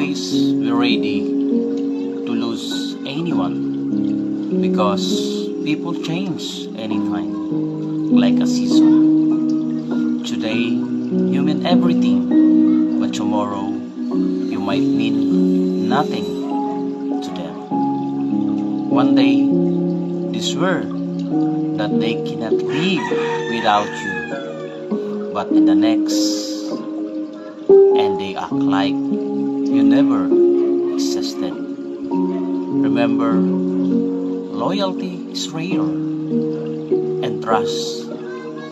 always be ready to lose anyone because people change anytime, like a season. Today, you mean everything, but tomorrow, you might mean nothing to them. One day, they swear that they cannot live without you, but in the next, and they act like you never existed. Remember, loyalty is rare and trust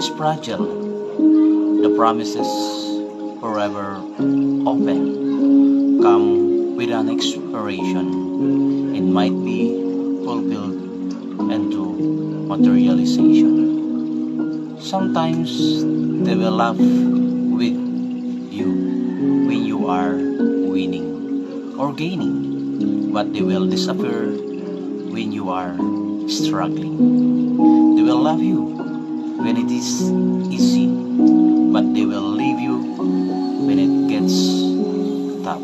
is fragile. The promises forever open come with an expiration and might be fulfilled into materialization. Sometimes they will laugh with you when you are winning or gaining, but they will disappear when you are struggling. They will love you when it is easy, but they will leave you when it gets tough.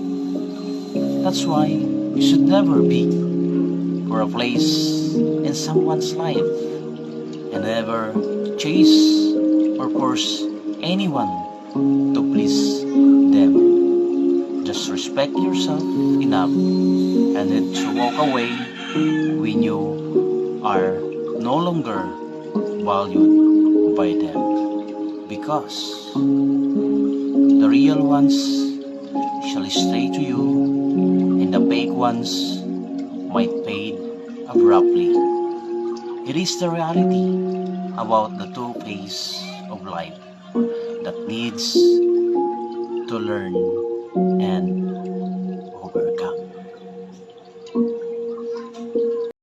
That's why you should never beg for a place in someone's life and never chase or force anyone to please them. Just respect yourself enough and then to walk away when you are no longer valued by them. Because the real ones shall stay to you and the fake ones might fade abruptly. It is the reality about the two phases of life that needs to learn and